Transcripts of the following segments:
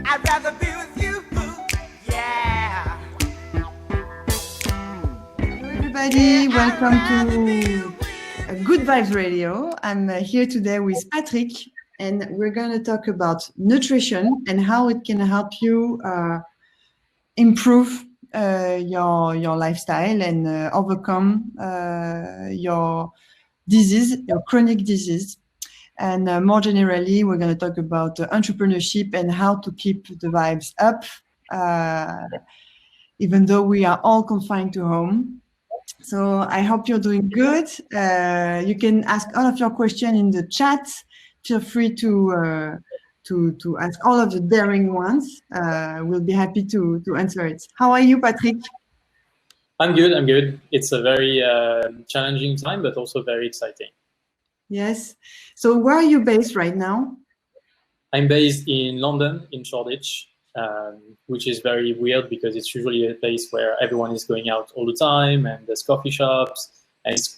I'd rather be with you. Yeah. Hello everybody, welcome to Good Vibes Radio. I'm here today with Patrick, and we're going to talk about nutrition and how it can help you improve your lifestyle and overcome your disease, your chronic disease. And more generally, we're going to talk about entrepreneurship and how to keep the vibes up, even though we are all confined to home. So I hope you're doing good. You can ask all of your questions in the chat. Feel free to ask all of the daring ones. We'll be happy to answer it. How are you, Patrick? I'm good. It's a very challenging time, but also very exciting. Yes. So where are you based right now? I'm based in London, in Shoreditch, which is very weird because it's usually a place where everyone is going out all the time and there's coffee shops and it's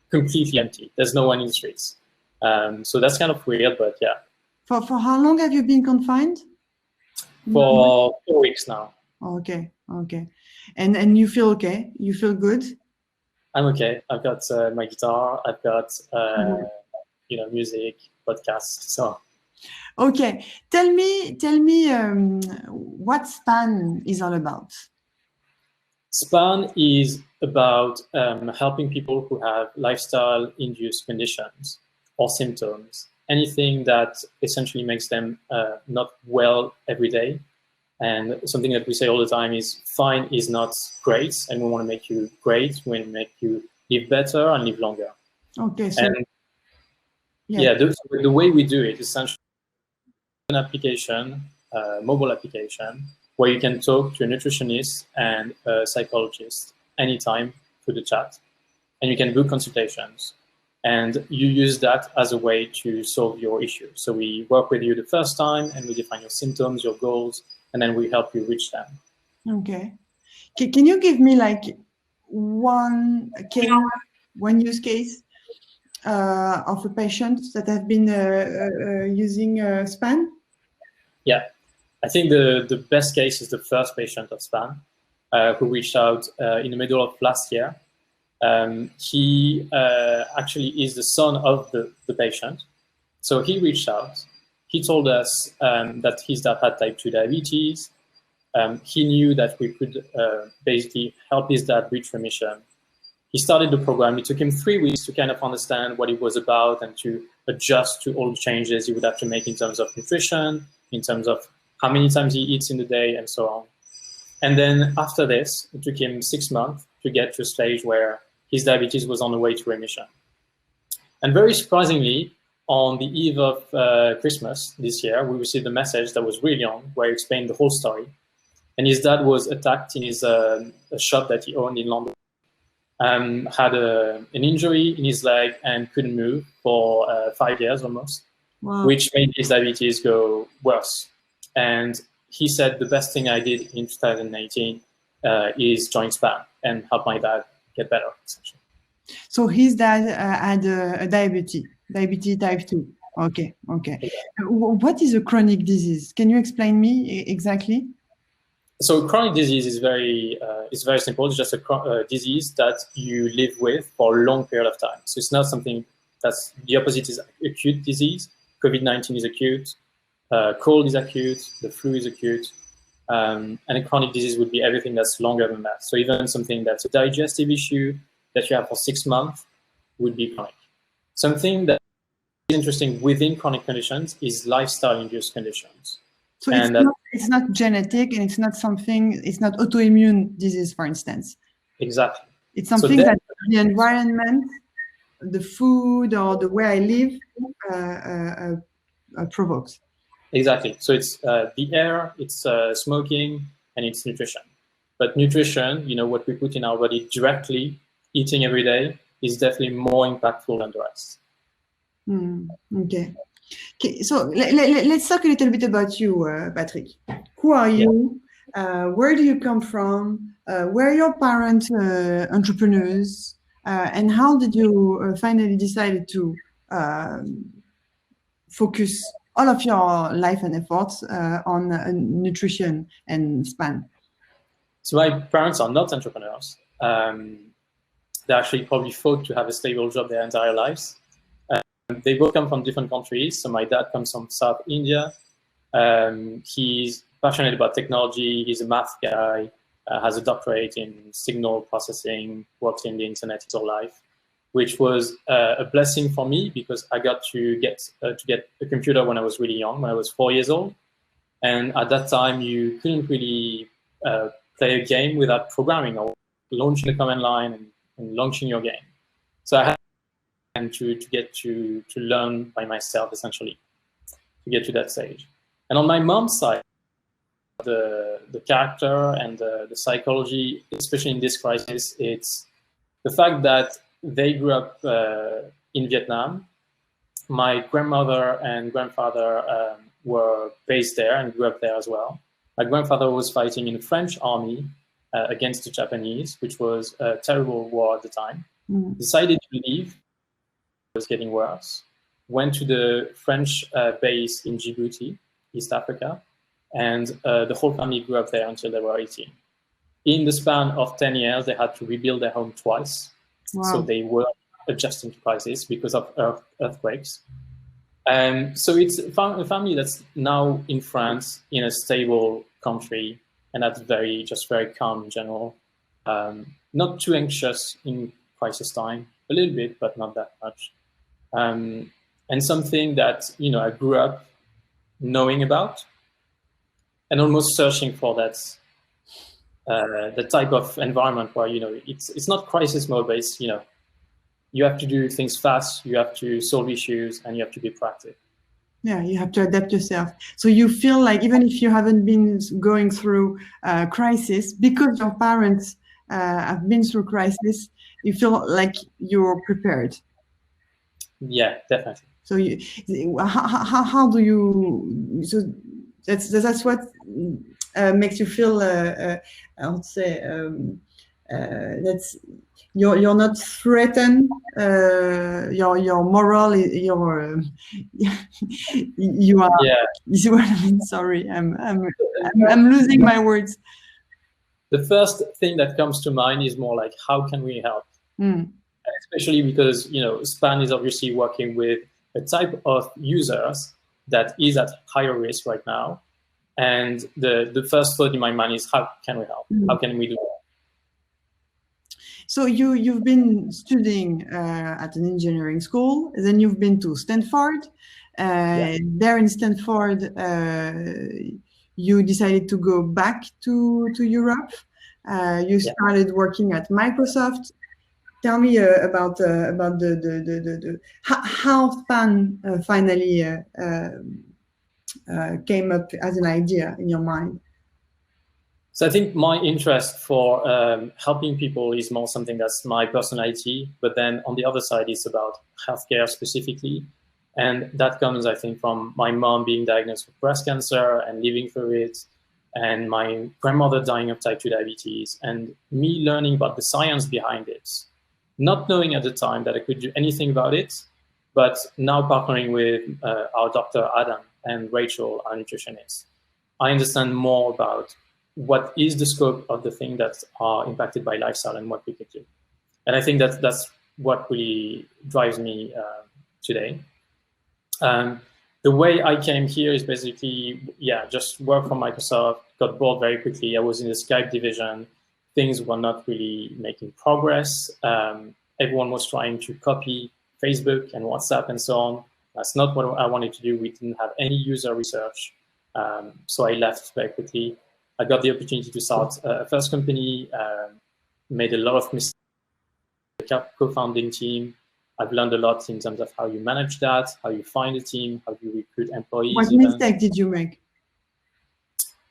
completely empty. There's no one in the streets. So that's kind of weird, but yeah. For how long have you been confined? For 4 weeks now. Okay. And you feel okay? You feel good? I'm okay. I've got my guitar. I've got music, podcasts. So. Okay. Tell me, what SPAN is all about. SPAN is about helping people who have lifestyle-induced conditions or symptoms, anything that essentially makes them not well every day. And something that we say all the time is fine is not great, and we want to make you great. We want to make you live better and live longer. Okay. So, the way we do it is essentially an application, mobile application, where you can talk to a nutritionist and a psychologist anytime through the chat, and you can book consultations. And you use that as a way to solve your issue. So we work with you the first time, and we define your symptoms, your goals, and then we help you reach them. Okay. Can you give me like one use case of a patient that have been using SPAN? Yeah, I think the best case is the first patient of SPAN who reached out in the middle of last year. He actually is the son of the patient. So he reached out. He told us that his dad had type 2 diabetes. He knew that we could basically help his dad reach remission. He started the program. It took him 3 weeks to kind of understand what it was about and to adjust to all the changes he would have to make in terms of nutrition, in terms of how many times he eats in the day, and so on. And then after this, it took him 6 months to get to a stage where his diabetes was on the way to remission. And very surprisingly, on the eve of Christmas this year, we received a message that was really long, where he explained the whole story. And his dad was attacked in his a shop that he owned in London, had an injury in his leg and couldn't move for 5 years almost, Wow. which made his diabetes go worse. And he said, the best thing I did in 2019 is join SPAN and help my dad get better, essentially. So his dad had a diabetes type 2. Okay. Yeah. What is a chronic disease? Can you explain me exactly? So chronic disease is very simple. It's just a disease that you live with for a long period of time. So it's not something that's the opposite is acute disease. COVID-19 is acute. Cold is acute. The flu is acute. And a chronic disease would be everything that's longer than that. So even something that's a digestive issue that you have for 6 months would be chronic. Something that is interesting within chronic conditions is lifestyle-induced conditions. So it's not genetic, and it's not autoimmune disease, for instance. Exactly. It's something that the environment, the food, or the way I live provokes. Exactly. So it's the air, it's smoking, and it's nutrition. But nutrition, what we put in our body directly, eating every day, is definitely more impactful than the rest. Okay. So let's talk a little bit about you, Patrick. Who are you? Where do you come from? Were your parents entrepreneurs? And how did you finally decide to focus all of your life and efforts on nutrition and span? So my parents are not entrepreneurs. They actually probably fought to have a stable job their entire lives. They both come from different countries. So my dad comes from South India. He's passionate about technology. He's a math guy, has a doctorate in signal processing, worked in the internet his whole life, which was a blessing for me because I got to get a computer when I was really young, when I was 4 years old. And at that time, you couldn't really play a game without programming or launching a command line and launching your game. So I had to get to learn by myself, essentially, to get to that stage. And on my mom's side, the character and the psychology, especially in this crisis, it's the fact that they grew up in Vietnam. My grandmother and grandfather were based there and grew up there as well. My grandfather was fighting in the French army against the Japanese, which was a terrible war at the time. Decided to leave. It was getting worse. Went to the French base in Djibouti, East Africa, and the whole family grew up there until they were 18. In the span of 10 years, they had to rebuild their home twice. Wow. So they were adjusting to crisis because of earthquakes. So it's a family that's now in France, in a stable country, and that's very calm in general. Not too anxious in crisis time, a little bit, but not that much. And something that, I grew up knowing about and almost searching for that, the type of environment where, it's not crisis mode, but it's, you have to do things fast, you have to solve issues, and you have to be proactive. Yeah, you have to adapt yourself. So you feel like even if you haven't been going through crisis, because your parents have been through crisis, you feel like you're prepared. Yeah, definitely. So how do you? So that's what makes you feel. I would say that's. You're not threatened. Your moral, you are. Yeah. You see what I mean? Sorry, I'm losing my words. The first thing that comes to mind is more like, how can we help? Especially because Span is obviously working with a type of users that is at higher risk right now, and the first thought in my mind is, how can we help? How can we do that? So you've been studying at an engineering school, then you've been to Stanford. There in Stanford, you decided to go back to Europe. You started working at Microsoft. Tell me about the how Span finally came up as an idea in your mind. So I think my interest for helping people is more something that's my personality, but then on the other side, it's about healthcare specifically. And that comes, I think, from my mom being diagnosed with breast cancer and living through it, and my grandmother dying of type 2 diabetes, and me learning about the science behind it, not knowing at the time that I could do anything about it, but now partnering with our doctor, Adam, and Rachel, our nutritionist, I understand more about what is the scope of the things that are impacted by lifestyle and what we can do. And I think that's what really drives me today. The way I came here is basically, just work for Microsoft, got bored very quickly. I was in the Skype division. Things were not really making progress. Everyone was trying to copy Facebook and WhatsApp and so on. That's not what I wanted to do. We didn't have any user research. So I left very quickly. I got the opportunity to start a first company, made a lot of mistakes, the co-founding team. I've learned a lot in terms of how you manage that, how you find a team, how you recruit employees. What mistake did you make?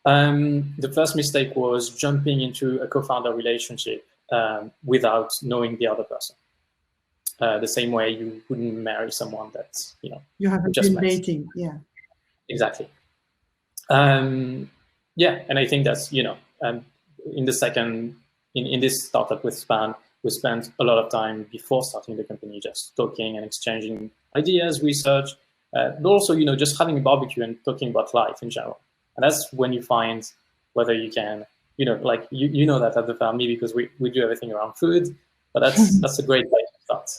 The first mistake was jumping into a co-founder relationship without knowing the other person. The same way you wouldn't marry someone that's, you haven't been dating. Yeah. Exactly. And I think that's, in this startup with Span, we spent a lot of time before starting the company just talking and exchanging ideas, research, but also, just having a barbecue and talking about life in general. And that's when you find whether you can, like you know that at the family, because we do everything around food, but that's a great place to start.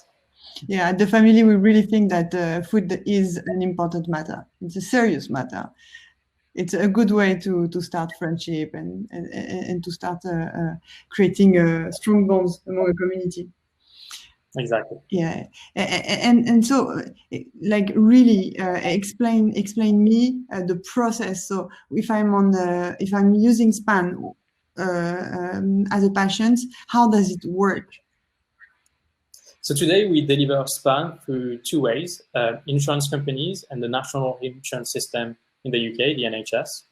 Yeah, at the family, we really think that food is an important matter. It's a serious matter. It's a good way to start friendship and to start creating strong bonds among a community. Exactly. Yeah, and so like really explain me the process. So if I'm using Span as a patient, how does it work? So today we deliver Span through two ways: insurance companies and the national insurance system in the UK, the NHS,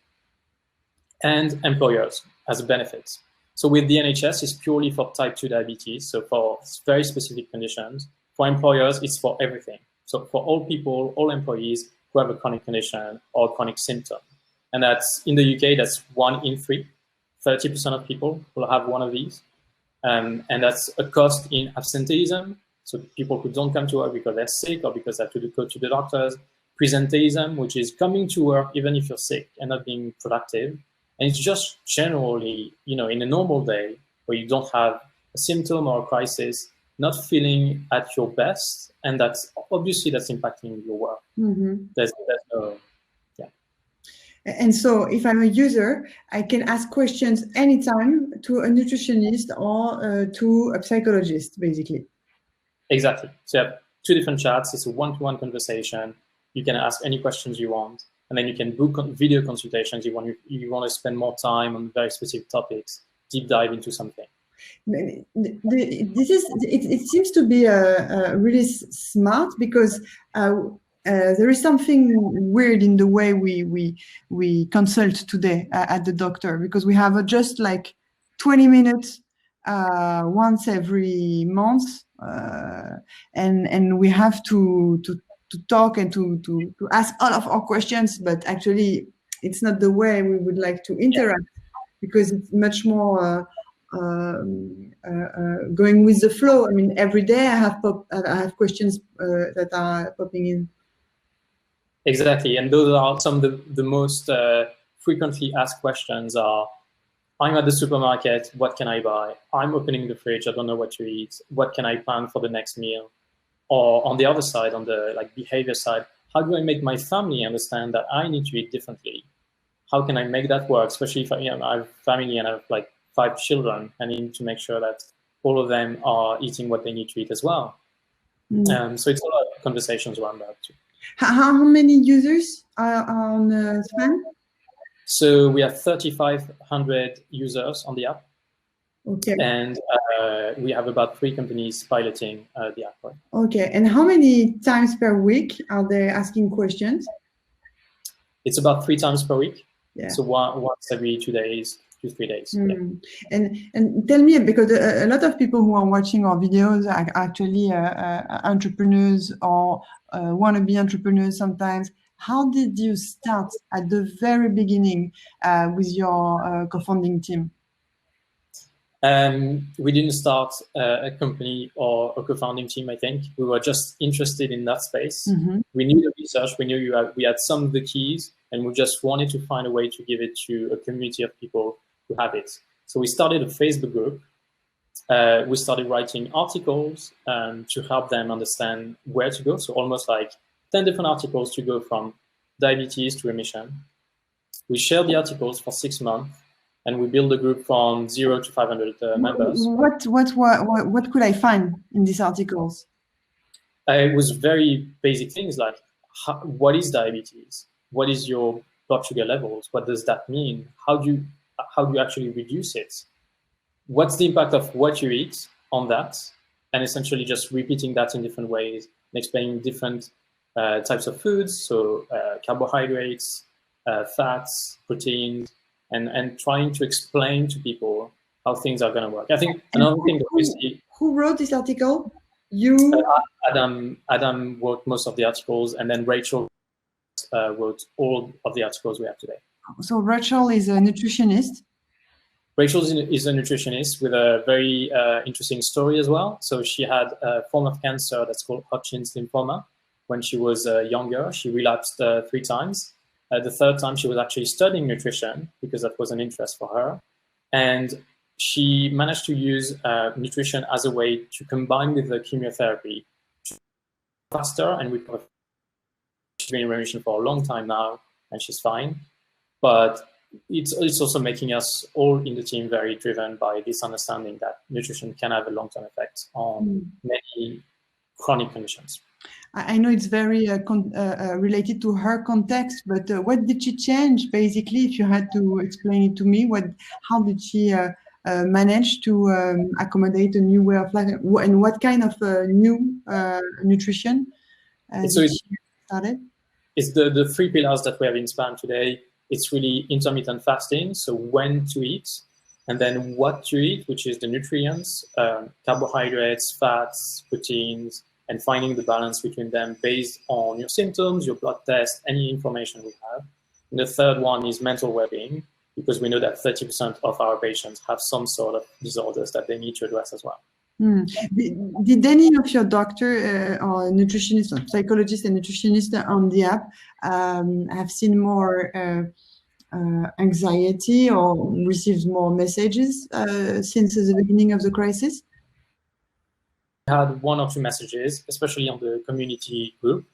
and employers as benefits. So with the NHS, it's purely for type 2 diabetes, so for very specific conditions. For employers, it's for everything. So for all people, all employees who have a chronic condition or chronic symptom. And that's in the UK, that's 1 in 3, 30% of people will have one of these. And that's a cost in absenteeism. So people who don't come to work because they're sick or because they have to go to the doctors. Presenteeism, which is coming to work even if you're sick and not being productive. And it's just generally, in a normal day where you don't have a symptom or a crisis, not feeling at your best. And that's impacting your work. Mm-hmm. There's no, yeah. And so if I'm a user, I can ask questions anytime to a nutritionist or to a psychologist, basically. Exactly. So you have 2 different chats. It's a one-to-one conversation. You can ask any questions you want. And then you can book video consultations. You want to spend more time on very specific topics, deep dive into something. It seems to be really smart, because there is something weird in the way we consult today at the doctor, because we have just like 20 minutes once every month, and we have to talk and to ask all of our questions, but actually it's not the way we would like to interact, because it's much more going with the flow. I mean, every day I have questions that are popping in. Exactly, and those are some of the most frequently asked questions are: I'm at the supermarket, what can I buy? I'm opening the fridge, I don't know what to eat. What can I plan for the next meal? Or on the other side, on the behavior side, how do I make my family understand that I need to eat differently? How can I make that work? Especially if I have family and I have 5 children, I need to make sure that all of them are eating what they need to eat as well. So it's a lot of conversations around that too. How many users are on Span? So we have 3,500 users on the app. Okay. And we have about 3 companies piloting the app. Right? Okay. And how many times per week are they asking questions? It's about 3 times per week. Yeah. So once every 2 days, 2-3 days. Yeah. And tell me, because a lot of people who are watching our videos are actually entrepreneurs or want to be entrepreneurs sometimes. How did you start at the very beginning with your co-founding team? We didn't start a company or a co-founding team, I think. We were just interested in that space. Mm-hmm. We knew the research, we knew we had some of the keys, and we just wanted to find a way to give it to a community of people who have it. So we started a Facebook group. We started writing articles to help them understand where to go. So almost 10 different articles to go from diabetes to remission. We shared the articles for 6 months. And we build a group from 0 to 500 members. What could I find in these articles? It was very basic things like, what is diabetes? What is your blood sugar levels? What does that mean? How do you actually reduce it? What's the impact of what you eat on that? And essentially just repeating that in different ways and explaining different types of foods, so carbohydrates, fats, proteins, and trying to explain to people how things are going to work. I think another thing that we see... Who wrote this article? You? Adam wrote most of the articles, and then Rachel wrote all of the articles we have today. So Rachel is a nutritionist? Rachel is a nutritionist with a very interesting story as well. So she had a form of cancer that's called Hodgkin's lymphoma, when she was younger. She relapsed 3 times. The third time, she was actually studying nutrition because that was an interest for her. And she managed to use nutrition as a way to combine with the chemotherapy faster and recover. She's been in remission for a long time now, and she's fine. But it's also making us all in the team very driven by this understanding that nutrition can have a long-term effect on many chronic conditions. I know it's very related to her context, but what did she change, basically, if you had to explain it to me? How did she manage to accommodate a new way of life, and what kind of new nutrition so she started? It's the 3 pillars that we have in SPAN today. It's really intermittent fasting, so when to eat, and then what to eat, which is the nutrients, carbohydrates, fats, proteins, and finding the balance between them based on your symptoms, your blood test, any information we have. And the third one is mental well-being, because we know that 30% of our patients have some sort of disorders that they need to address as well. Did any of your doctor or nutritionist or psychologist and nutritionist on the app have seen more anxiety or received more messages since the beginning of the crisis? Had 1 or 2 messages, especially on the community group.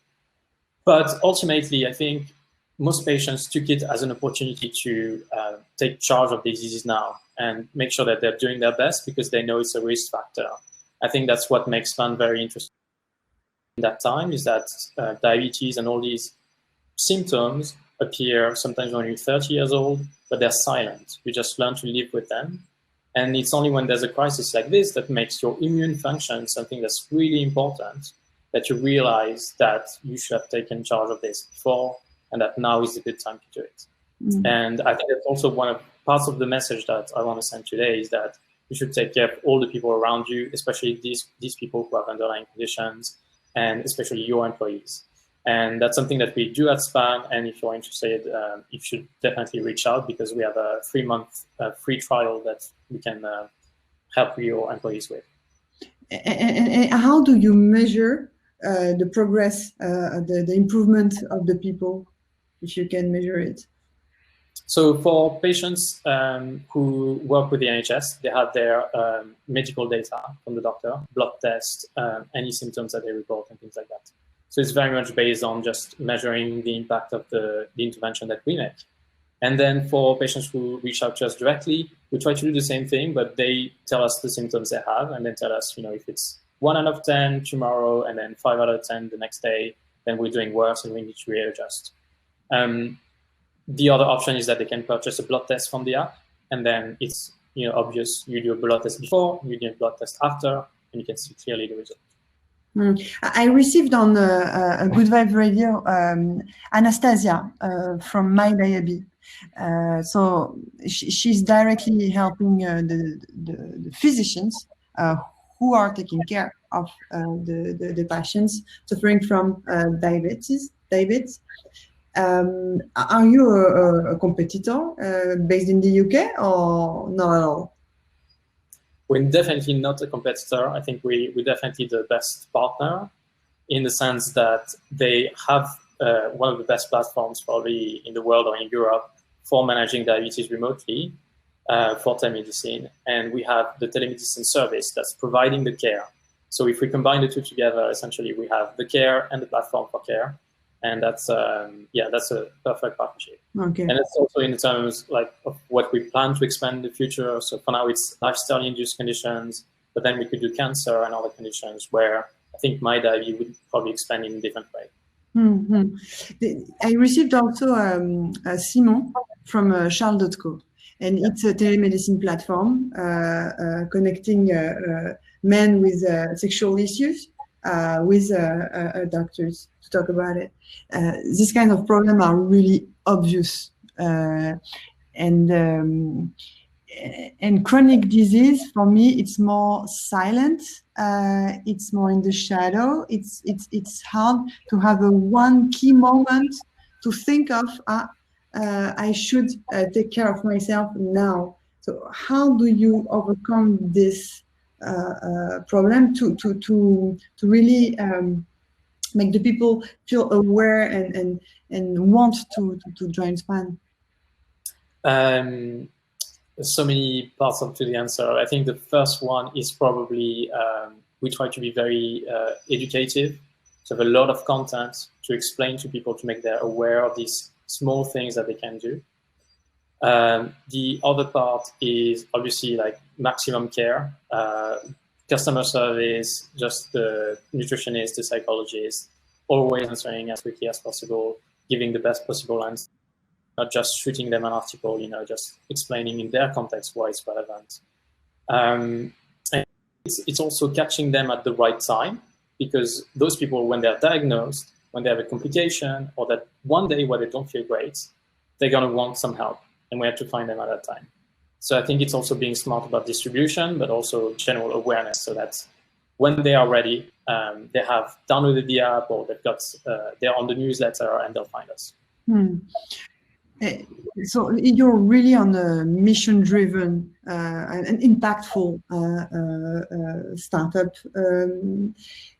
But ultimately, I think most patients took it as an opportunity to take charge of the disease now and make sure that they're doing their best because they know it's a risk factor. I think that's what makes SPAN very interesting in that time, is that diabetes and all these symptoms appear sometimes when you're 30 years old, but they're silent. You just learn to live with them. And it's only when there's a crisis like this that makes your immune function something that's really important, that you realize that you should have taken charge of this before, and that now is a good time to do it. And I think that's also one of parts of the message that I want to send today, is that you should take care of all the people around you, especially these people who have underlying conditions, and especially your employees. And that's something that we do at SPAN. And if you're interested, you should definitely reach out, because we have a 3-month free trial that we can help your employees with. And how do you measure the progress, the improvement of the people, if you can measure it? So for patients who work with the NHS, they have their medical data from the doctor, blood test, any symptoms that they report and things like that. So it's very much based on just measuring the impact of the intervention that we make. And then for patients who reach out to us directly, we try to do the same thing, but they tell us the symptoms they have and then tell us, if it's 1 out of 10 tomorrow and then 5 out of 10 the next day, then we're doing worse and we need to readjust. The other option is that they can purchase a blood test from the app, and then it's obvious. You do a blood test before, you do a blood test after, and you can see clearly the result. I received on a Good Vibe Radio Anastasia from My Diaby. So she's directly helping the physicians who are taking care of the patients suffering from diabetes. Are you a competitor based in the UK or not at all? We're definitely not a competitor. I think we're definitely the best partner, in the sense that they have one of the best platforms probably in the world or in Europe for managing diabetes remotely for telemedicine. And we have the telemedicine service that's providing the care. So if we combine the two together, essentially we have the care and the platform for care. And that's a perfect partnership. Okay. And it's also in terms of what we plan to expand in the future. So for now, it's lifestyle-induced conditions, but then we could do cancer and other conditions where I think My Diaby would probably expand in a different way. I received also Simon from Charles.co, and it's a telemedicine platform connecting men with sexual issues with doctors to talk about it. This kind of problem are really obvious, and chronic disease for me, it's more silent. It's more in the shadow. It's hard to have one key moment to think of. I should take care of myself now. So how do you overcome this problem to really make the people feel aware and want to join SPAN? There's so many parts to the answer. I think the first one is probably we try to be very educative, to have a lot of content to explain to people to make them aware of these small things that they can do. The other part is obviously like maximum care, customer service, just the nutritionist, the psychologist, always answering as quickly as possible, giving the best possible answer, not just shooting them an article, you know, just explaining in their context why it's relevant. And it's also catching them at the right time, because those people, when they're diagnosed, when they have a complication, or that one day where they don't feel great, they're going to want some help, and we have to find them at that time. So I think it's also being smart about distribution, but also general awareness, so that when they are ready, they have downloaded the app, or they're on the newsletter, and they'll find us. So you're really on a mission-driven and impactful startup,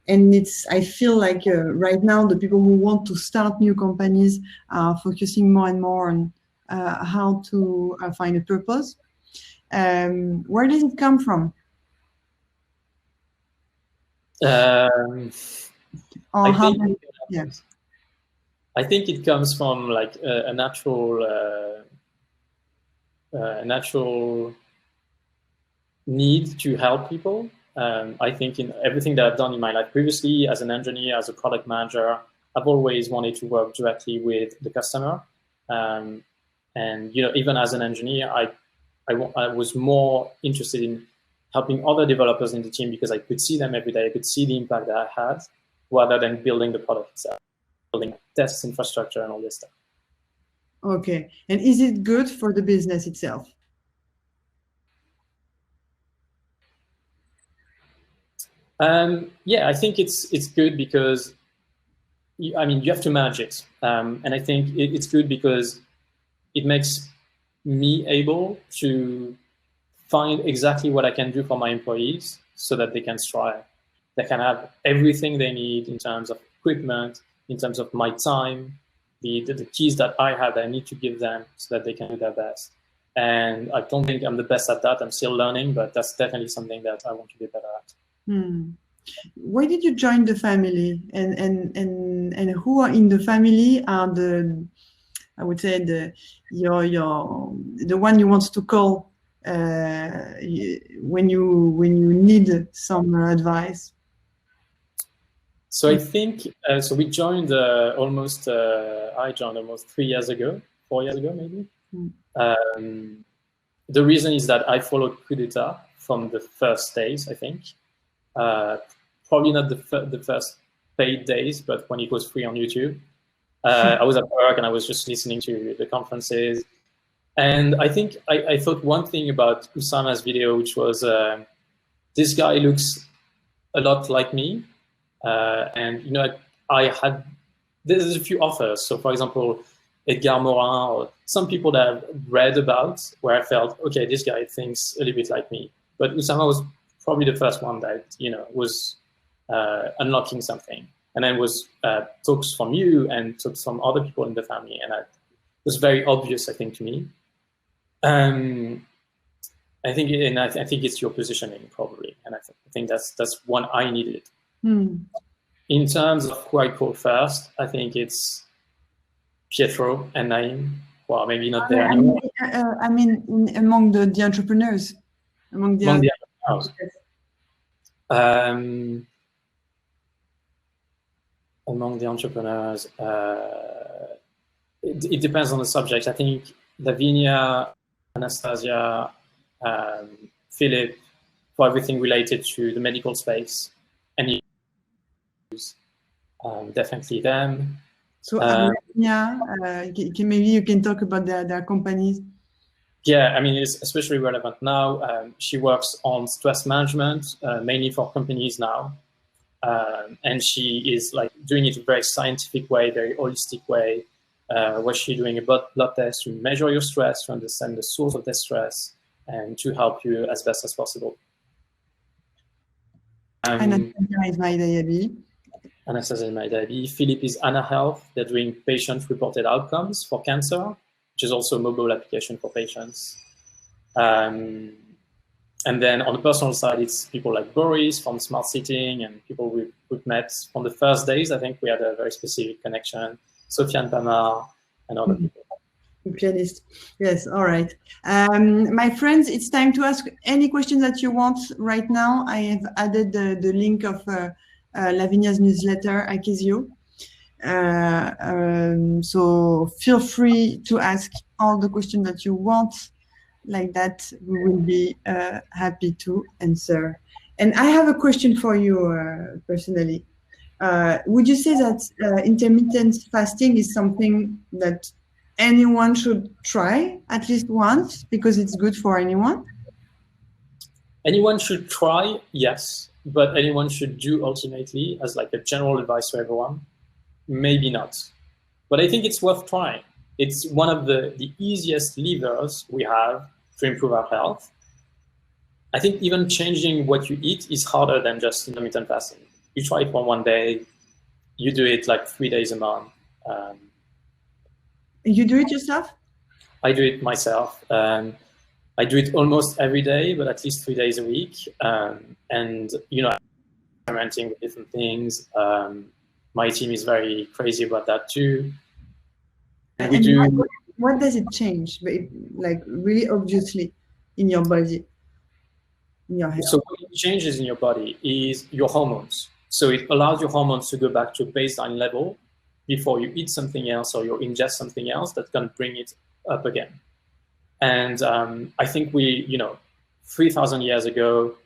and I feel like right now the people who want to start new companies are focusing more and more on how to find a purpose. Where does it come from? I think it comes from like a natural need to help people. I think in everything that I've done in my life previously, as an engineer, as a product manager, I've always wanted to work directly with the customer. And you know, even as an engineer, I was more interested in helping other developers in the team, because I could see them every day. I could see the impact that I had, rather than building the product itself, building test infrastructure and all this stuff. Okay, and is it good for the business itself? Yeah, I think it's good because, you have to manage it, and I think it's good because it makes me able to find exactly what I can do for my employees, so that they can strive. They can have everything they need in terms of equipment, in terms of my time, the keys that I have that I need to give them, so that they can do their best. And I don't think I'm the best at that. I'm still learning, but that's definitely something that I want to be better at. Why did you join the family, and who are in the family are I would say the one you want to call when you need some advice? So I think so we joined I joined almost 4 years ago maybe. The reason is that I followed Coup d'etat from the first days, I think. Probably not the first paid days, but when it was free on YouTube. I was at work and I was just listening to the conferences. And I think I thought one thing about Usama's video, which was this guy looks a lot like me. And, you know, there's a few authors. So, for example, Edgar Morin, or some people that I've read about, where I felt, okay, this guy thinks a little bit like me. But Usama was probably the first one that, you know, was unlocking something. And then was talks from you and talks from other people in the family. And it was very obvious, I think, to me. I think it's your positioning, probably. And I think that's one I needed. In terms of who I call first, I think it's Pietro and Naim. Well, maybe not there anymore. Among the entrepreneurs. Among the entrepreneurs. Among the entrepreneurs, it depends on the subject. I think Lavinia, Anastasia, Philip, for everything related to the medical space, and definitely them. So Lavinia, maybe you can talk about their companies. Yeah, it's especially relevant now. She works on stress management, mainly for companies now. And she is like doing it in a very scientific way, very holistic way, where she's doing a blood test to measure your stress, to understand the source of the stress, and to help you as best as possible. Anastasia is my baby. Anastasia might be. Philip is AnaHealth. They're doing patient-reported outcomes for cancer, which is also a mobile application for patients. And then on the personal side, it's people like Boris from Smart Sitting and people we've met from the first days. I think we had a very specific connection. Sophia and Pamar and other people. Pianist. Yes, all right. My friends, it's time to ask any question that you want right now. I have added the link of Lavinia's newsletter, Akizio. So feel free to ask all the questions that you want. Like that, we will be happy to answer. And I have a question for you personally. Would you say that intermittent fasting is something that anyone should try at least once because it's good for anyone? Anyone should try, yes, but anyone should do ultimately as like a general advice to everyone, maybe not. But I think it's worth trying. It's one of the easiest levers we have to improve our health. I think even changing what you eat is harder than just intermittent fasting. You try it for one day, you do it like 3 days a month. You do it yourself? I do it myself. I do it almost every day, but at least 3 days a week. And, you know, experimenting with different things. My team is very crazy about that too. And we do. What does it change, like really obviously, in your body, in your health? So what it changes in your body is your hormones. So it allows your hormones to go back to a baseline level before you eat something else or you ingest something else that can bring it up again. And I think we, you know, 3,000 years ago,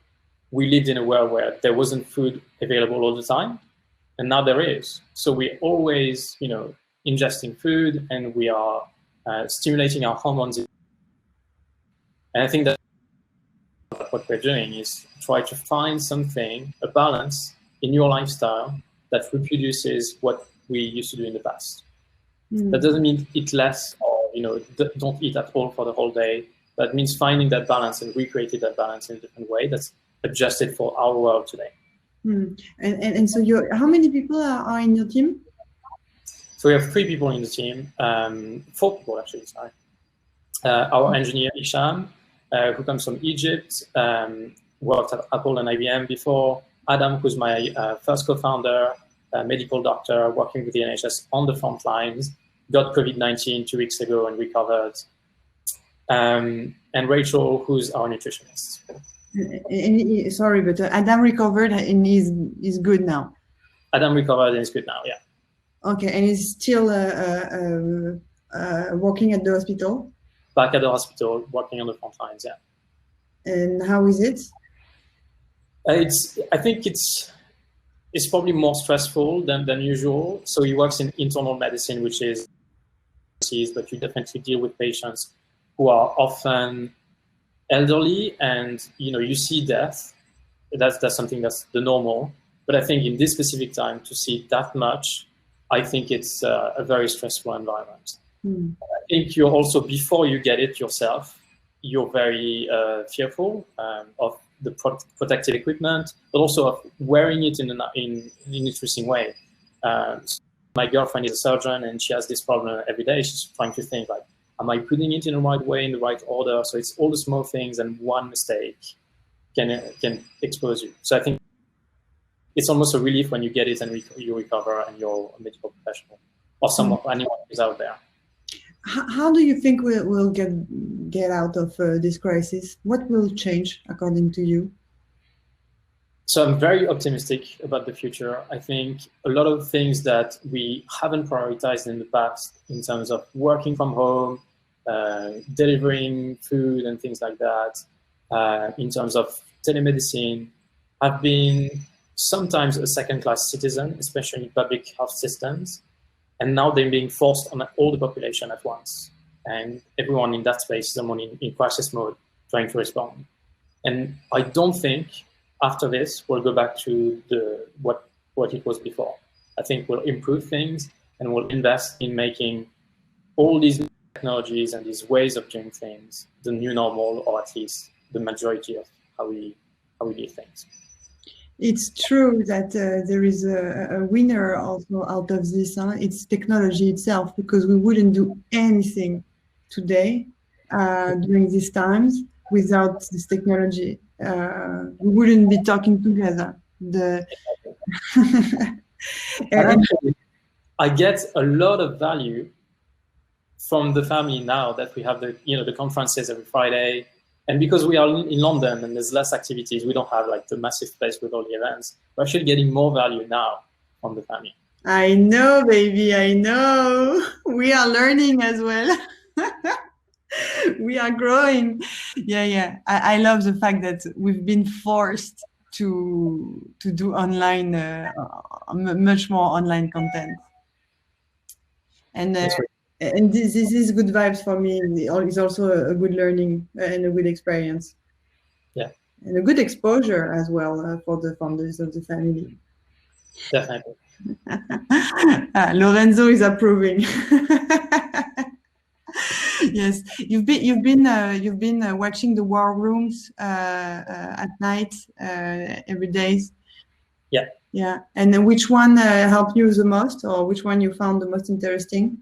we lived in a world where there wasn't food available all the time, and now there is. So we're always, you know, ingesting food, and we are stimulating our hormones. And I think that what we're doing is try to find something, a balance in your lifestyle that reproduces what we used to do in the past. That doesn't mean eat less or, you know, don't eat at all for the whole day. That means finding that balance and recreating that balance in a different way that's adjusted for our world today. And so how many people are in your team? So we have 3 people in the team, 4 people actually, sorry. Our engineer, Isham, who comes from Egypt, worked at Apple and IBM before. Adam, who's my first co-founder, medical doctor working with the NHS on the front lines, got COVID-19 2 weeks ago and recovered. And Rachel, who's our nutritionist. Sorry, but Adam recovered and he's good now. Adam recovered and is good now, yeah. Okay, and he's still working at the hospital? Back at the hospital, working on the front lines, yeah. And how is it? I think it's probably more stressful than usual. So he works in internal medicine, which is, but you definitely deal with patients who are often elderly, and you know you see death. That's something that's the normal. But I think in this specific time to see that much, I think it's a very stressful environment. I think you're also, before you get it yourself, you're very fearful of the protective equipment, but also of wearing it in an interesting way. My girlfriend is a surgeon and she has this problem every day. She's trying to think like, am I putting it in the right way, in the right order? So it's all the small things, and one mistake can expose you. So I think it's almost a relief when you get it and you recover and you're a medical professional or anyone who's out there. How do you think we'll get out of this crisis? What will change according to you? So I'm very optimistic about the future. I think a lot of things that we haven't prioritized in the past in terms of working from home, delivering food and things like that, in terms of telemedicine, have been sometimes a second-class citizen, especially in public health systems. And now they're being forced on all the population at once. And everyone in that space is someone in crisis mode trying to respond. And I don't think after this, we'll go back to what it was before. I think we'll improve things and we'll invest in making all these technologies and these ways of doing things the new normal, or at least the majority of how we do things. It's true that there is a winner also out of this. It's technology itself, because we wouldn't do anything today during these times without this technology. We wouldn't be talking together. And Actually, I get a lot of value from the family now that we have the conferences every Friday. And because we are in London and there's less activities, we don't have like the massive place with all the events. We're actually getting more value now from the family. I know, baby, I know. We are learning as well. We are growing. Yeah. I love the fact that we've been forced to do online, much more online content. And this is good vibes for me. It's also a good learning and a good experience. Yeah. And a good exposure as well for the founders of the family. Definitely. Lorenzo is approving. Yes, you've been watching the war rooms at night every day. Yeah. And then which one helped you the most, or which one you found the most interesting?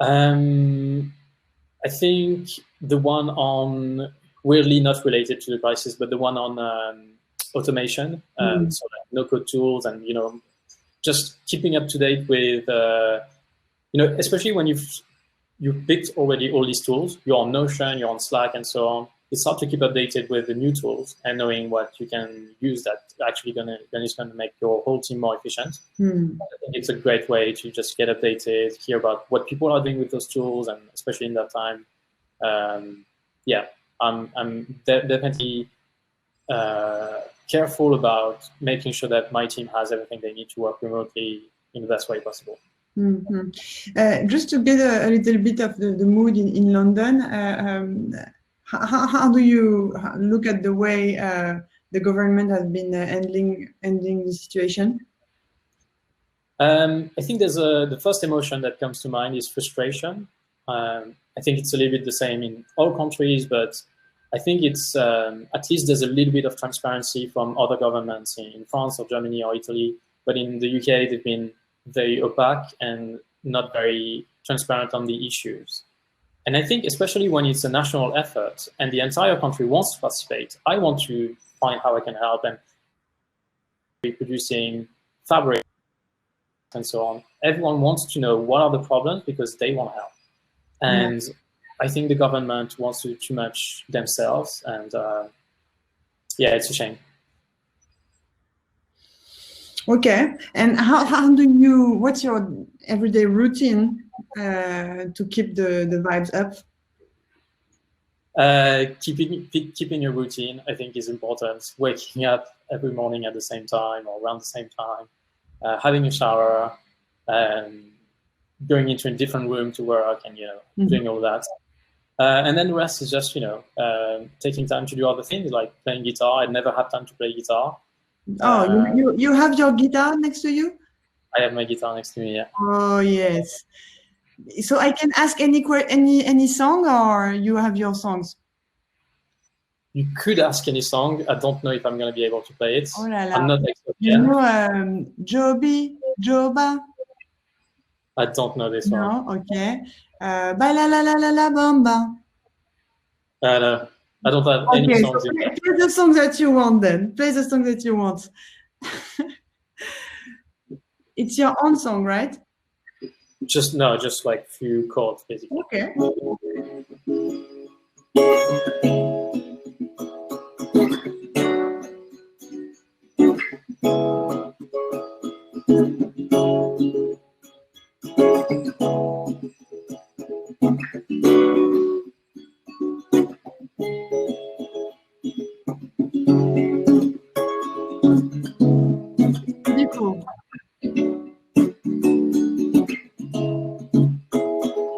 I think the one on, weirdly not related to the crisis, but the one on automation, so like no-code tools, and just keeping up to date with especially when you've picked already all these tools, you're on Notion, you're on Slack, and so on. It's hard to keep updated with the new tools and knowing what you can use that actually is going to make your whole team more efficient. I think it's a great way to just get updated, hear about what people are doing with those tools, and especially in that time. I'm definitely careful about making sure that my team has everything they need to work remotely in the best way possible. Just to get a little bit of the mood in London, how do you look at the way the government has been handling the situation? I think there's the first emotion that comes to mind is frustration. I think it's a little bit the same in all countries, but I think it's at least there's a little bit of transparency from other governments in France or Germany or Italy, but in the UK they've been very opaque and not very transparent on the issues. And I think especially when it's a national effort and the entire country wants to participate, I want to find how I can help, and producing fabric and so on. Everyone wants to know what are the problems because they want help. And I think the government wants to do too much themselves, and it's a shame. Okay, and what's your everyday routine to keep the vibes up? Keeping your routine, I think, is important. Waking up every morning at the same time or around the same time, having a shower, going into a different room to work, and doing all that. And then the rest is just taking time to do other things like playing guitar. I never had time to play guitar. Oh, you have your guitar next to you? I have my guitar next to me, yeah. Oh, yes. So I can ask any song, or you have your songs? You could ask any song. I don't know if I'm going to be able to play it. Oh la la. I'm not expert yet. You know Joba? I don't know this one. No, okay. Ba la la la la la bomba. No. I don't have any songs. So play the song that you want then. Play the song that you want. It's your own song, right? Just like few chords, basically. Okay. Beautiful.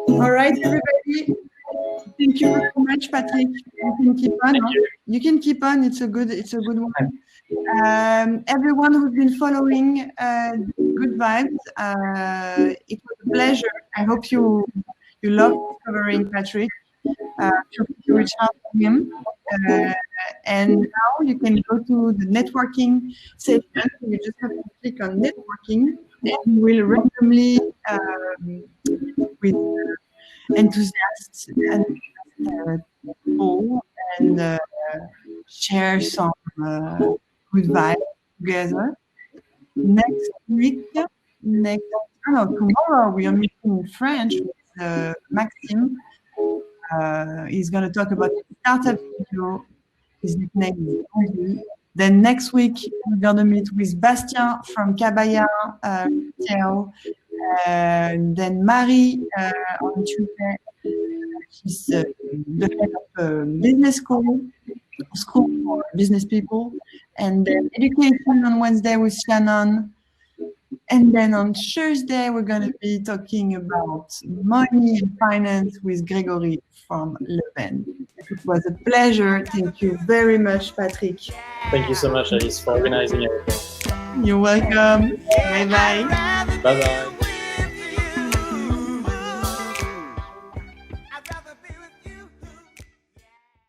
All right, everybody. Thank you very much, Patrick. You can keep on. You can keep on. It's a good one. Everyone who's been following Good Vibes, it was a pleasure. I hope you love discovering Patrick. You reach out to him. And now you can go to the networking session. You just have to click on networking, and you will randomly with enthusiasts and people and share some good vibes together. Next week, tomorrow we are meeting in French with Maxime. He's going to talk about the startup video. His nickname is Andy. Then next week, we're going to meet with Bastien from Cabaya Retail. Then Marie on Tuesday. She's the head of business school for business people. And then education on Wednesday with Shannon. And then on Thursday, we're going to be talking about money and finance with Gregory from Le Pen. It was a pleasure. Thank you very much, Patrick. Thank you so much, Alice, for organizing everything. You're welcome. Bye-bye. Bye-bye.